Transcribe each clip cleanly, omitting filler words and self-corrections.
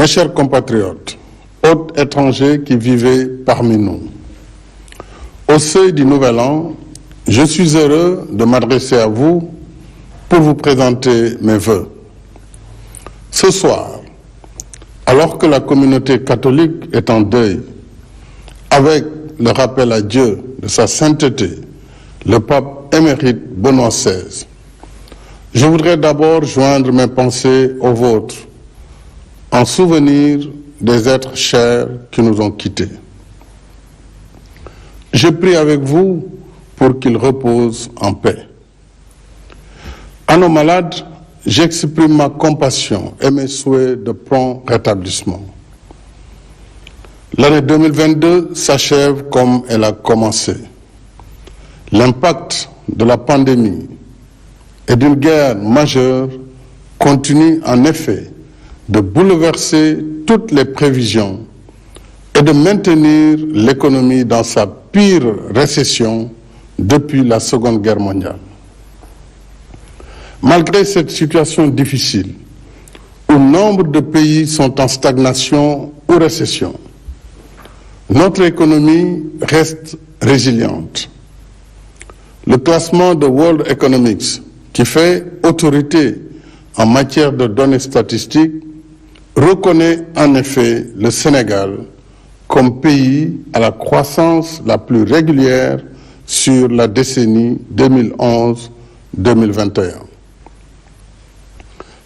Mes chers compatriotes, hôtes étrangers qui vivez parmi nous, au seuil du Nouvel An, je suis heureux de m'adresser à vous pour vous présenter mes vœux. Ce soir, alors que la communauté catholique est en deuil, avec le rappel à Dieu de sa sainteté, le pape émérite Benoît XVI, je voudrais d'abord joindre mes pensées aux vôtres, en souvenir des êtres chers qui nous ont quittés. Je prie avec vous pour qu'ils reposent en paix. À nos malades, j'exprime ma compassion et mes souhaits de prompt rétablissement. L'année 2022 s'achève comme elle a commencé. L'impact de la pandémie et d'une guerre majeure continue en effet de bouleverser toutes les prévisions et de maintenir l'économie dans sa pire récession depuis la Seconde Guerre mondiale. Malgré cette situation difficile, où nombre de pays sont en stagnation ou récession, notre économie reste résiliente. Le classement de World Economics, qui fait autorité en matière de données statistiques, reconnaît en effet le Sénégal comme pays à la croissance la plus régulière sur la décennie 2011-2021.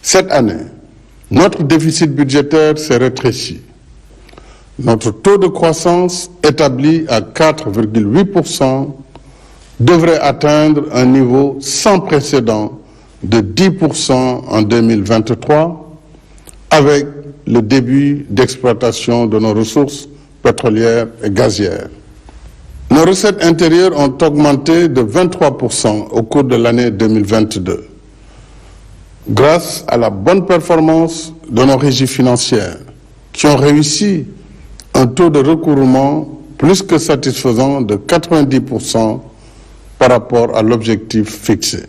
Cette année, notre déficit budgétaire s'est rétréci. Notre taux de croissance, établi à 4,8%, devrait atteindre un niveau sans précédent de 10% en 2023, avec le début d'exploitation de nos ressources pétrolières et gazières. Nos recettes intérieures ont augmenté de 23% au cours de l'année 2022, grâce à la bonne performance de nos régies financières, qui ont réussi un taux de recouvrement plus que satisfaisant de 90% par rapport à l'objectif fixé.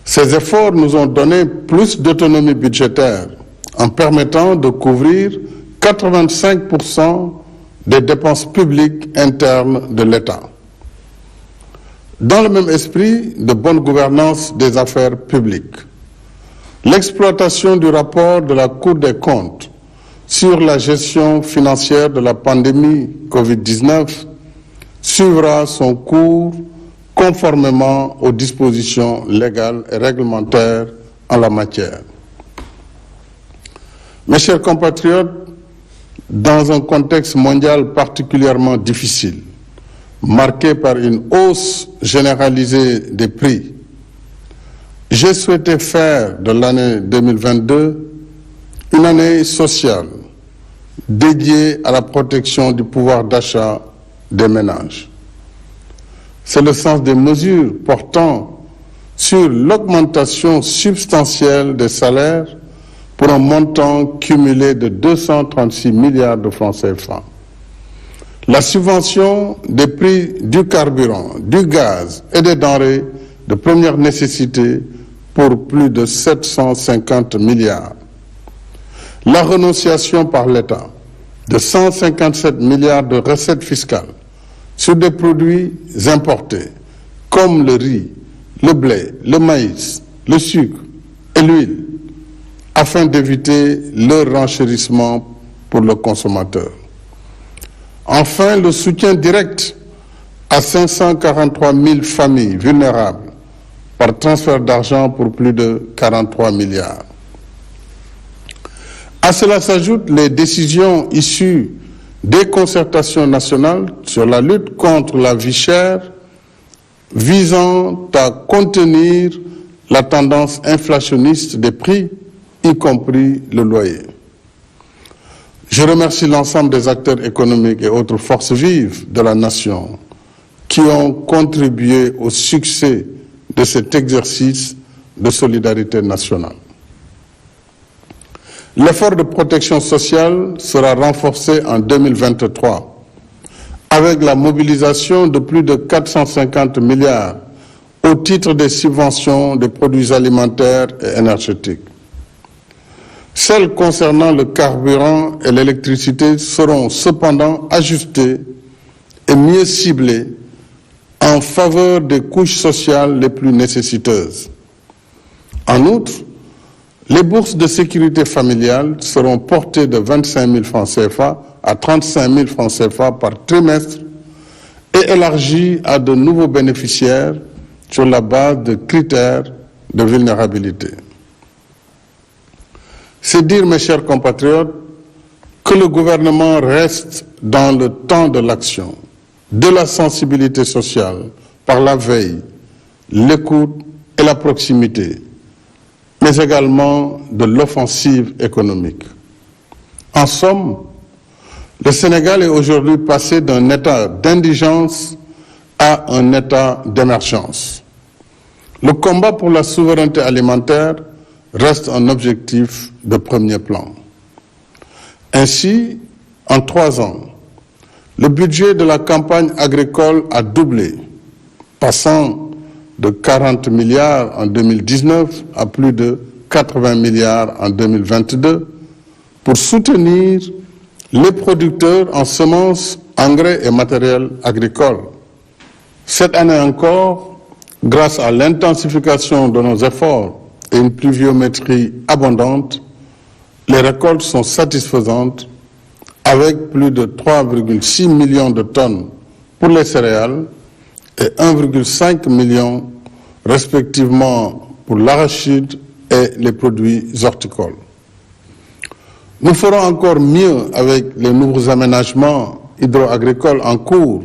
Ces efforts nous ont donné plus d'autonomie budgétaire en permettant de couvrir 85% des dépenses publiques internes de l'État. Dans le même esprit de bonne gouvernance des affaires publiques, l'exploitation du rapport de la Cour des comptes sur la gestion financière de la pandémie Covid-19 suivra son cours conformément aux dispositions légales et réglementaires en la matière. Mes chers compatriotes, dans un contexte mondial particulièrement difficile, marqué par une hausse généralisée des prix, j'ai souhaité faire de l'année 2022 une année sociale dédiée à la protection du pouvoir d'achat des ménages. C'est le sens des mesures portant sur l'augmentation substantielle des salaires pour un montant cumulé de 236 milliards de francs CFA. La subvention des prix du carburant, du gaz et des denrées de première nécessité pour plus de 750 milliards. La renonciation par l'État de 157 milliards de recettes fiscales sur des produits importés comme le riz, le blé, le maïs, le sucre et l'huile, afin d'éviter leur renchérissement pour le consommateur. Enfin, le soutien direct à 543 000 familles vulnérables par transfert d'argent pour plus de 43 milliards. À cela s'ajoutent les décisions issues des concertations nationales sur la lutte contre la vie chère, visant à contenir la tendance inflationniste des prix, y compris le loyer. Je remercie l'ensemble des acteurs économiques et autres forces vives de la nation qui ont contribué au succès de cet exercice de solidarité nationale. L'effort de protection sociale sera renforcé en 2023 avec la mobilisation de plus de 450 milliards au titre des subventions des produits alimentaires et énergétiques. Celles concernant le carburant et l'électricité seront cependant ajustées et mieux ciblées en faveur des couches sociales les plus nécessiteuses. En outre, les bourses de sécurité familiale seront portées de 25 000 francs CFA à 35 000 francs CFA par trimestre et élargies à de nouveaux bénéficiaires sur la base de critères de vulnérabilité. C'est dire, mes chers compatriotes, que le gouvernement reste dans le temps de l'action, de la sensibilité sociale, par la veille, l'écoute et la proximité, mais également de l'offensive économique. En somme, le Sénégal est aujourd'hui passé d'un état d'indigence à un état d'émergence. Le combat pour la souveraineté alimentaire reste un objectif de premier plan. Ainsi, en 3 ans, le budget de la campagne agricole a doublé, passant de 40 milliards en 2019 à plus de 80 milliards en 2022, pour soutenir les producteurs en semences, engrais et matériel agricole. Cette année encore, grâce à l'intensification de nos efforts et une pluviométrie abondante, les récoltes sont satisfaisantes avec plus de 3,6 millions de tonnes pour les céréales et 1,5 million respectivement pour l'arachide et les produits horticoles. Nous ferons encore mieux avec les nouveaux aménagements hydro-agricoles en cours,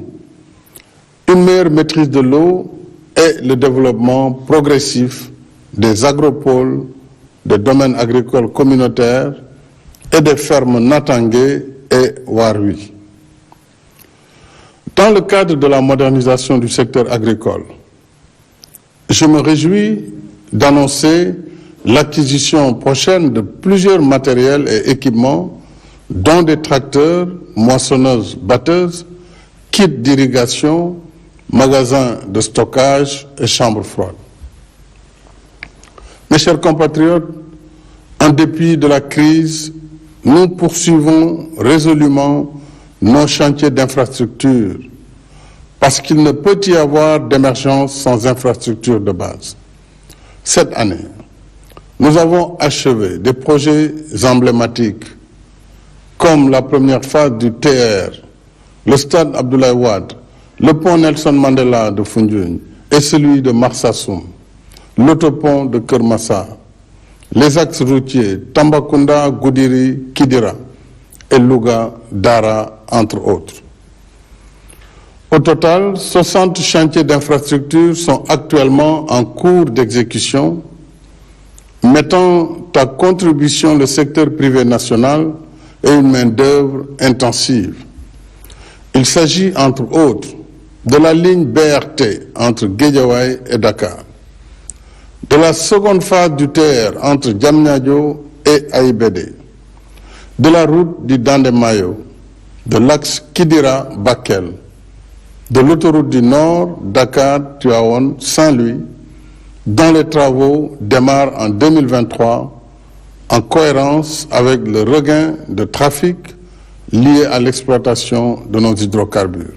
une meilleure maîtrise de l'eau et le développement progressif des agropoles, des domaines agricoles communautaires et des fermes Natangué et Warui. Dans le cadre de la modernisation du secteur agricole, je me réjouis d'annoncer l'acquisition prochaine de plusieurs matériels et équipements, dont des tracteurs, moissonneuses, batteuses, kits d'irrigation, magasins de stockage et chambres froides. Mes chers compatriotes, en dépit de la crise, nous poursuivons résolument nos chantiers d'infrastructure, parce qu'il ne peut y avoir d'émergence sans infrastructure de base. Cette année, nous avons achevé des projets emblématiques, comme la première phase du TR, le stade Abdoulaye Wade, le pont Nelson Mandela de Foundiougne et celui de Marsassoum, l'autopont de Kermassar, les axes routiers Tambacounda, Goudiri, Kidira et Louga, Dara, entre autres. Au total, 60 chantiers d'infrastructure sont actuellement en cours d'exécution, mettant à contribution le secteur privé national et une main-d'œuvre intensive. Il s'agit, entre autres, de la ligne BRT entre Guédiawaye et Dakar, de la seconde phase du TR entre Diamniadio et Aïbédé, de la route du Dandemayo, de l'axe Kidira-Bakel, de l'autoroute du Nord, Dakar-Tuaon, Saint-Louis, dont les travaux démarrent en 2023 en cohérence avec le regain de trafic lié à l'exploitation de nos hydrocarbures.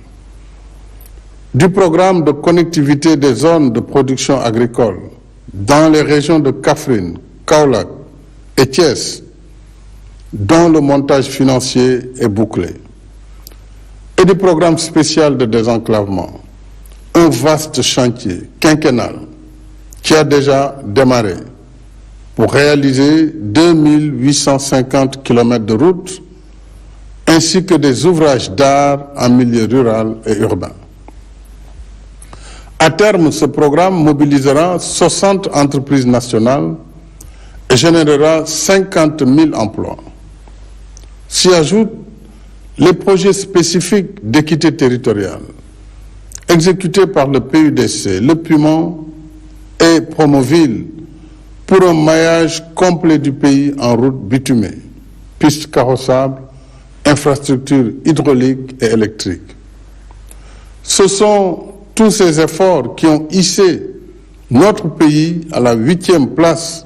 Du programme de connectivité des zones de production agricole dans les régions de Kaffrine, Kaolack et Thiès, dont le montage financier est bouclé, et du programme spécial de désenclavement, un vaste chantier quinquennal qui a déjà démarré pour réaliser 2850 km de routes ainsi que des ouvrages d'art en milieu rural et urbain. À terme, ce programme mobilisera 60 entreprises nationales et générera 50 000 emplois. S'y ajoutent les projets spécifiques d'équité territoriale exécutés par le PUDC, le PUMON et Promoville pour un maillage complet du pays en route bitumée, pistes carrossables, infrastructures hydrauliques et électriques. Ce sont tous ces efforts qui ont hissé notre pays à la 8e place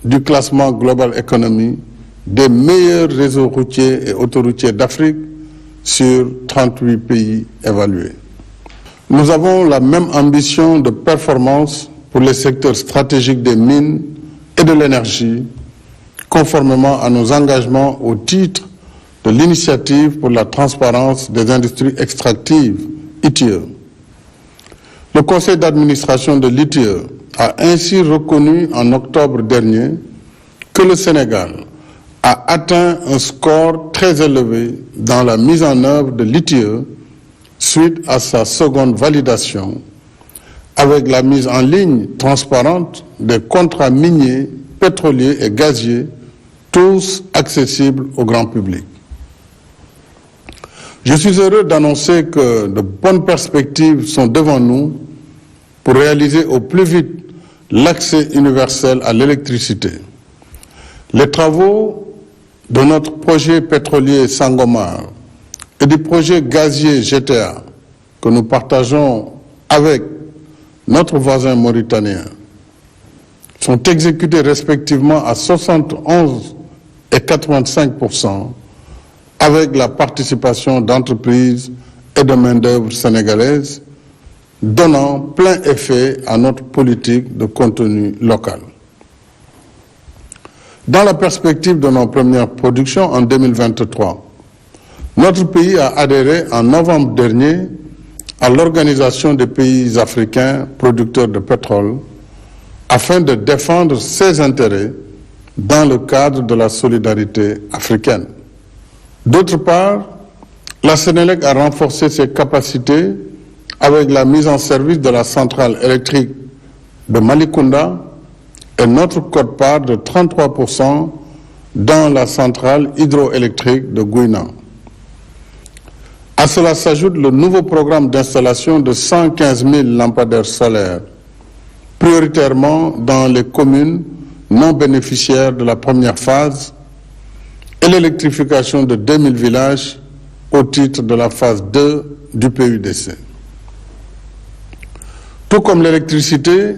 du classement Global Economy des meilleurs réseaux routiers et autoroutiers d'Afrique sur 38 pays évalués. Nous avons la même ambition de performance pour les secteurs stratégiques des mines et de l'énergie, conformément à nos engagements au titre de l'initiative pour la transparence des industries extractives, ITIE. Le conseil d'administration de l'ITIE a ainsi reconnu en octobre dernier que le Sénégal a atteint un score très élevé dans la mise en œuvre de l'ITIE suite à sa seconde validation, avec la mise en ligne transparente des contrats miniers, pétroliers et gaziers, tous accessibles au grand public. Je suis heureux d'annoncer que de bonnes perspectives sont devant nous pour réaliser au plus vite l'accès universel à l'électricité. Les travaux de notre projet pétrolier Sangomar et du projet gazier GTA que nous partageons avec notre voisin mauritanien sont exécutés respectivement à 71 et 85% avec la participation d'entreprises et de main-d'œuvre sénégalaises, donnant plein effet à notre politique de contenu local. Dans la perspective de nos premières productions en 2023, notre pays a adhéré en novembre dernier à l'Organisation des pays africains producteurs de pétrole afin de défendre ses intérêts dans le cadre de la solidarité africaine. D'autre part, la Sénélec a renforcé ses capacités avec la mise en service de la centrale électrique de Malicounda et notre quote-part de 33% dans la centrale hydroélectrique de Gouina. À cela s'ajoute le nouveau programme d'installation de 115 000 lampadaires solaires, prioritairement dans les communes non bénéficiaires de la première phase, et l'électrification de 2000 villages au titre de la phase 2 du PUDC. Tout comme l'électricité,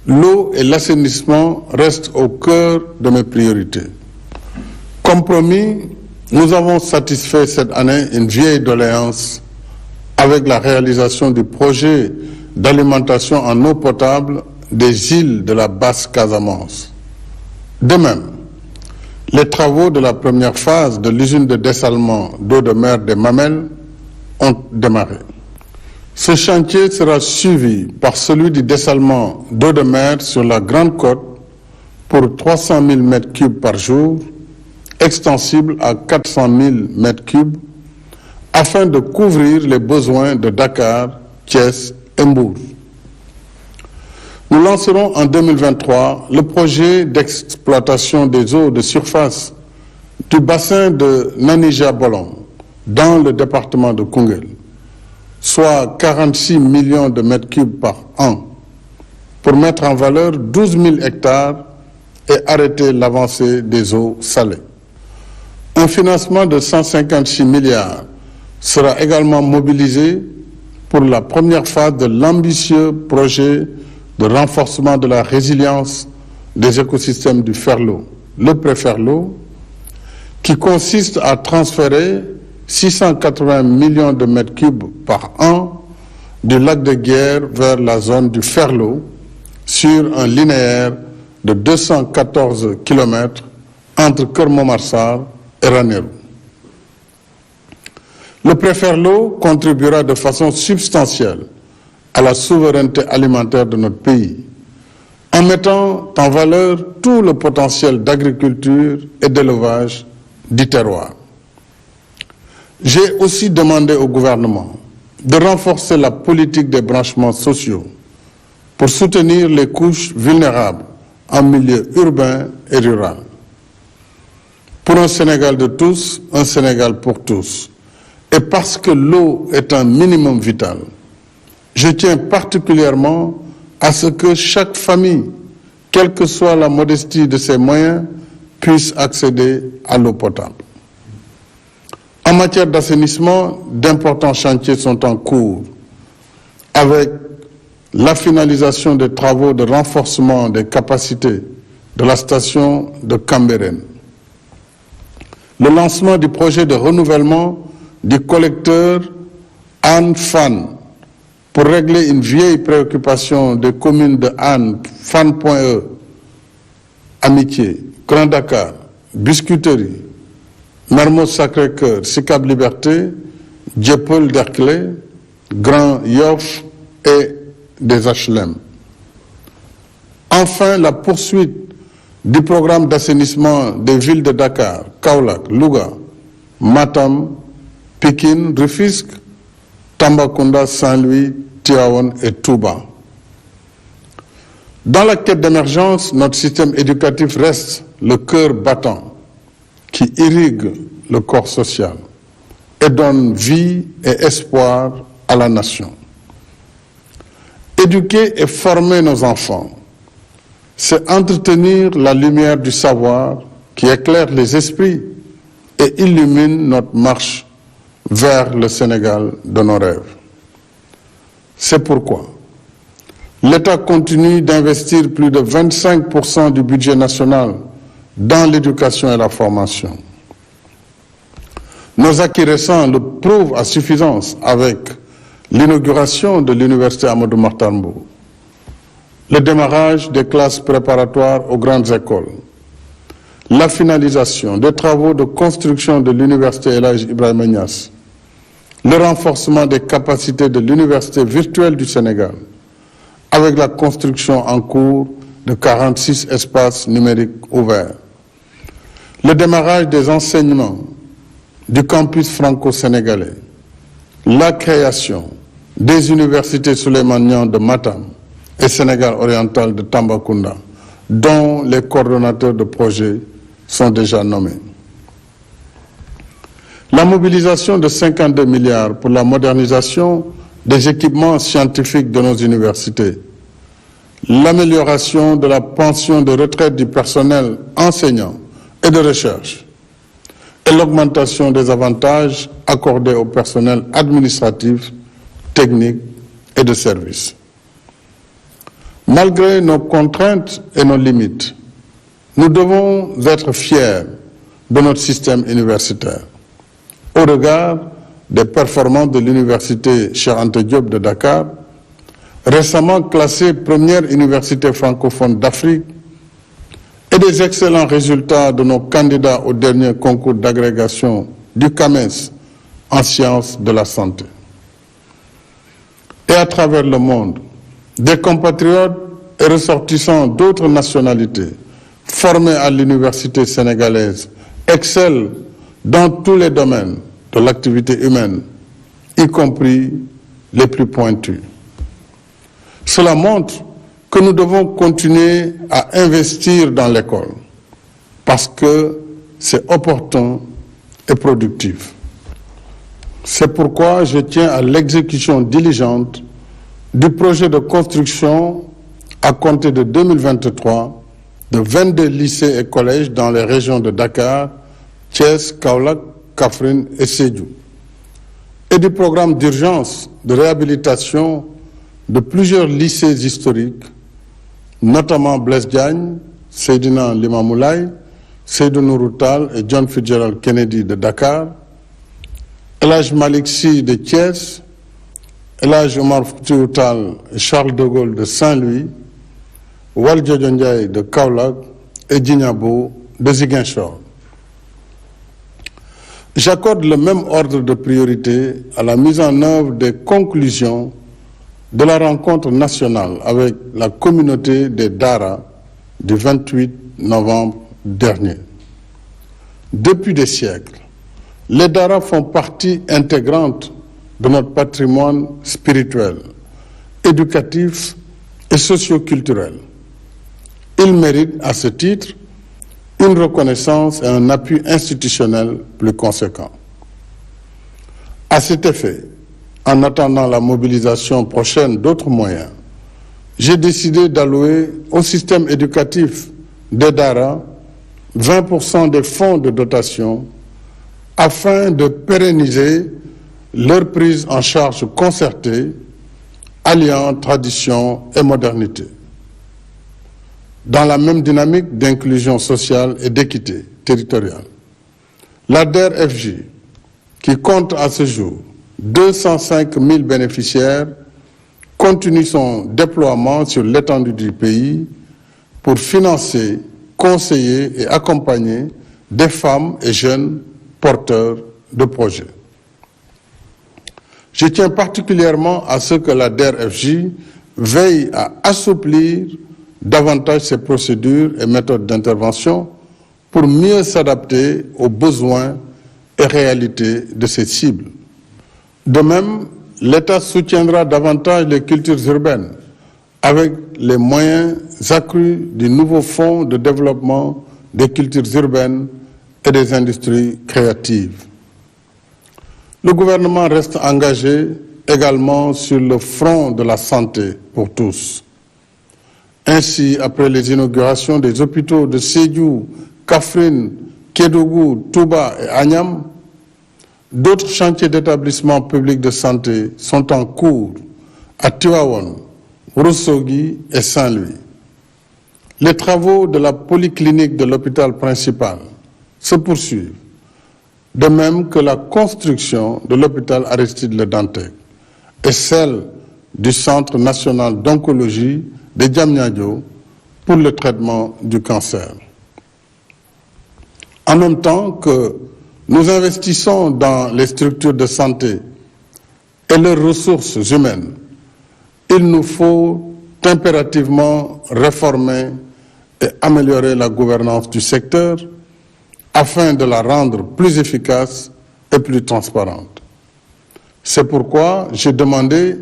l'eau et l'assainissement restent au cœur de mes priorités. Comme promis, nous avons satisfait cette année une vieille doléance avec la réalisation du projet d'alimentation en eau potable des îles de la Basse-Casamance. De même, les travaux de la première phase de l'usine de dessalement d'eau de mer des Mamelles ont démarré. Ce chantier sera suivi par celui du dessalement d'eau de mer sur la Grande Côte pour 300 000 m3 par jour, extensible à 400 000 m3, afin de couvrir les besoins de Dakar, Thiès et Mbour. Nous lancerons en 2023 le projet d'exploitation des eaux de surface du bassin de Nanija-Bolon dans le département de Koungheul, soit 46 millions de mètres cubes par an, pour mettre en valeur 12 000 hectares et arrêter l'avancée des eaux salées. Un financement de 156 milliards sera également mobilisé pour la première phase de l'ambitieux projet de renforcement de la résilience des écosystèmes du Ferlo, le Préferlo, qui consiste à transférer 680 millions de mètres cubes par an du lac de Guiers vers la zone du Ferlo sur un linéaire de 214 km entre Keur-Momar et Ranérou. Le Préferlo contribuera de façon substantielle à la souveraineté alimentaire de notre pays, en mettant en valeur tout le potentiel d'agriculture et d'élevage du terroir. J'ai aussi demandé au gouvernement de renforcer la politique des branchements sociaux pour soutenir les couches vulnérables en milieu urbain et rural. Pour un Sénégal de tous, un Sénégal pour tous. Et parce que l'eau est un minimum vital, je tiens particulièrement à ce que chaque famille, quelle que soit la modestie de ses moyens, puisse accéder à l'eau potable. En matière d'assainissement, d'importants chantiers sont en cours, avec la finalisation des travaux de renforcement des capacités de la station de Cambérène. Le lancement du projet de renouvellement du collecteur Anne-Fan pour régler une vieille préoccupation des communes de Anne, Fan.e, Amitié, Grand Dakar, Biscuiterie, Mermoz Sacré-Cœur, Sicap Liberté, Dieuppeul-Derklé, Grand Yoff et des HLM. Enfin, la poursuite du programme d'assainissement des villes de Dakar, Kaolack, Louga, Matam, Pikine, Rufisque, Tambacounda, Saint-Louis, Tivaouane et Touba. Dans la quête d'émergence, notre système éducatif reste le cœur battant qui irrigue le corps social et donne vie et espoir à la nation. Éduquer et former nos enfants, c'est entretenir la lumière du savoir qui éclaire les esprits et illumine notre marche vers le Sénégal de nos rêves. C'est pourquoi l'État continue d'investir plus de 25% du budget national dans l'éducation et la formation. Nos acquis récents le prouvent à suffisance avec l'inauguration de l'université Amadou Mahtar Mbow, le démarrage des classes préparatoires aux grandes écoles, la finalisation des travaux de construction de l'université El Hadji Ibrahima Niass, le renforcement des capacités de l'université virtuelle du Sénégal, avec la construction en cours de 46 espaces numériques ouverts, le démarrage des enseignements du campus franco-sénégalais, la création des universités Souleymane Niang de Matam et Sénégal oriental de Tambacounda, dont les coordonnateurs de projets sont déjà nommés. La mobilisation de 52 milliards pour la modernisation des équipements scientifiques de nos universités, l'amélioration de la pension de retraite du personnel enseignant et de recherche, et l'augmentation des avantages accordés au personnel administratif, technique et de service. Malgré nos contraintes et nos limites, nous devons être fiers de notre système universitaire. Au regard des performances de l'université Cheikh Anta Diop de Dakar, récemment classée première université francophone d'Afrique, et des excellents résultats de nos candidats au dernier concours d'agrégation du CAMES en sciences de la santé. Et à travers le monde, des compatriotes et ressortissants d'autres nationalités formés à l'université sénégalaise excellent dans tous les domaines de l'activité humaine, y compris les plus pointus. Cela montre que nous devons continuer à investir dans l'école parce que c'est opportun et productif. C'est pourquoi je tiens à l'exécution diligente du projet de construction à compter de 2023 de 22 lycées et collèges dans les régions de Dakar, Thiès, Kaolack, Kaffrine et Sédhiou, et du programme d'urgence de réhabilitation de plusieurs lycées historiques, notamment Blaise Diagne, Seydina Limamou Laye, Seydou Nourou Tall et John Fitzgerald Kennedy de Dakar, El Hadj Malick Sy de Thiès, El Hadj Omar Foutiyou Tall et Charles de Gaulle de Saint-Louis, Valdiodio Ndiaye de Kaolack et Djignabo de Ziguinchor. J'accorde le même ordre de priorité à la mise en œuvre des conclusions de la rencontre nationale avec la communauté des Dara du 28 novembre dernier. Depuis des siècles, les Dara font partie intégrante de notre patrimoine spirituel, éducatif et socio-culturel. Ils méritent à ce titre une reconnaissance et un appui institutionnel plus conséquent. À cet effet, en attendant la mobilisation prochaine d'autres moyens, j'ai décidé d'allouer au système éducatif des Dara 20% des fonds de dotation afin de pérenniser leur prise en charge concertée, alliant tradition et modernité. dans la même dynamique d'inclusion sociale et d'équité territoriale. La DER/FJ, qui compte à ce jour 205 000 bénéficiaires, continue son déploiement sur l'étendue du pays pour financer, conseiller et accompagner des femmes et jeunes porteurs de projets. Je tiens particulièrement à ce que la DER/FJ veille à assouplir davantage ses procédures et méthodes d'intervention pour mieux s'adapter aux besoins et réalités de ses cibles. De même, l'État soutiendra davantage les cultures urbaines avec les moyens accrus du nouveau Fonds de développement des cultures urbaines et des industries créatives. Le gouvernement reste engagé également sur le front de la santé pour tous. Ainsi, après les inaugurations des hôpitaux de Sédhiou, Kaffrine, Kédougou, Touba et Agnam, d'autres chantiers d'établissements publics de santé sont en cours à Tivaouane, Ourossogui et Saint-Louis. Les travaux de la polyclinique de l'hôpital principal se poursuivent, de même que la construction de l'hôpital Aristide Le Dantec et celle du Centre national d'oncologie de Diamniadio pour le traitement du cancer. En même temps que nous investissons dans les structures de santé et leurs ressources humaines, il nous faut impérativement réformer et améliorer la gouvernance du secteur afin de la rendre plus efficace et plus transparente. C'est pourquoi j'ai demandé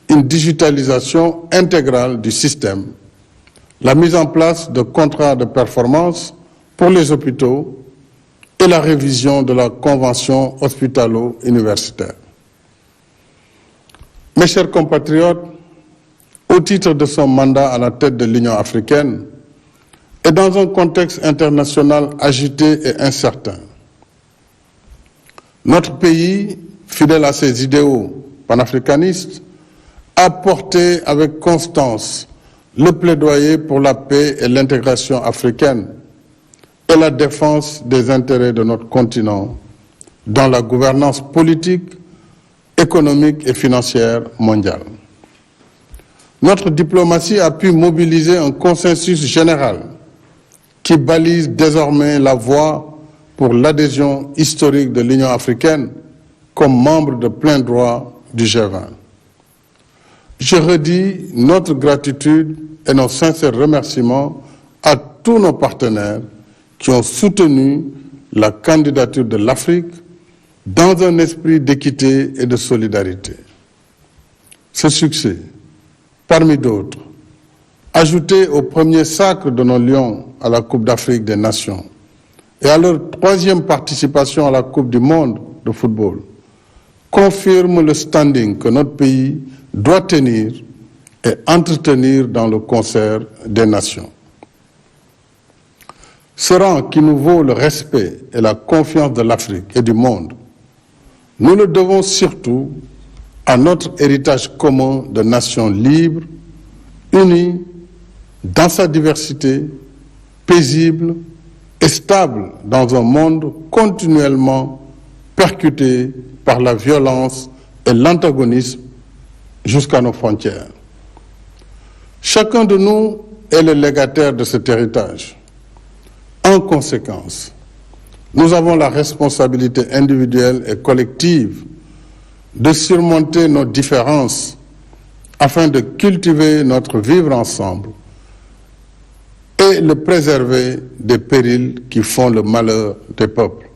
une digitalisation intégrale du système, la mise en place de contrats de performance pour les hôpitaux et la révision de la convention hospitalo-universitaire. Mes chers compatriotes, au titre de son mandat à la tête de l'Union africaine et dans un contexte international agité et incertain, notre pays, fidèle à ses idéaux panafricanistes, a porté avec constance le plaidoyer pour la paix et l'intégration africaine et la défense des intérêts de notre continent dans la gouvernance politique, économique et financière mondiale. Notre diplomatie a pu mobiliser un consensus général qui balise désormais la voie pour l'adhésion historique de l'Union africaine comme membre de plein droit du G20. Je redis notre gratitude et nos sincères remerciements à tous nos partenaires qui ont soutenu la candidature de l'Afrique dans un esprit d'équité et de solidarité. Ce succès, parmi d'autres, ajouté au premier sacre de nos Lions à la Coupe d'Afrique des Nations et à leur troisième participation à la Coupe du monde de football, confirme le standing que notre pays doit tenir et entretenir dans le concert des nations. Ce rang qui nous vaut le respect et la confiance de l'Afrique et du monde, nous le devons surtout à notre héritage commun de nations libres, unies dans sa diversité, paisible et stable dans un monde continuellement percuté par la violence et l'antagonisme jusqu'à nos frontières. Chacun de nous est le légataire de cet héritage. En conséquence, nous avons la responsabilité individuelle et collective de surmonter nos différences afin de cultiver notre vivre ensemble et le préserver des périls qui font le malheur des peuples.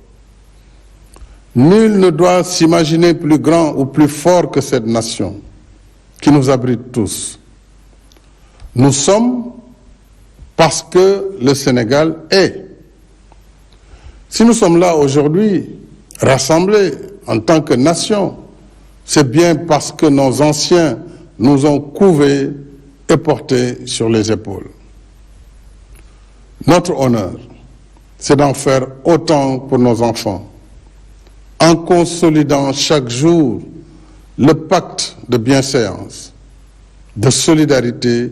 Nul ne doit s'imaginer plus grand ou plus fort que cette nation qui nous abrite tous. Nous sommes parce que le Sénégal est. Si nous sommes là aujourd'hui, rassemblés en tant que nation, c'est bien parce que nos anciens nous ont couvés et portés sur les épaules. Notre honneur, c'est d'en faire autant pour nos enfants, en consolidant chaque jour le pacte de bienséance, de solidarité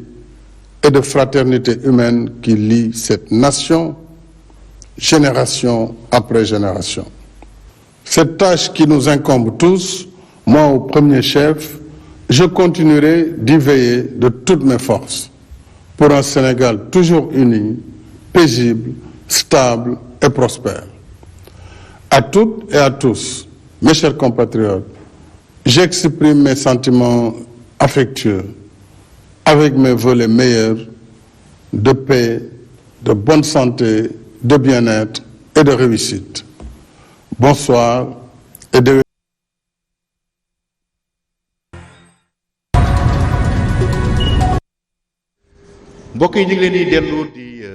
et de fraternité humaine qui lie cette nation, génération après génération. Cette tâche qui nous incombe tous, moi au premier chef, je continuerai d'y veiller de toutes mes forces pour un Sénégal toujours uni, paisible, stable et prospère. À toutes et à tous, mes chers compatriotes, j'exprime mes sentiments affectueux avec mes vœux les meilleurs de paix, de bonne santé, de bien-être et de réussite. Bonsoir et de mbokk yi ñu ngi leen di dellu di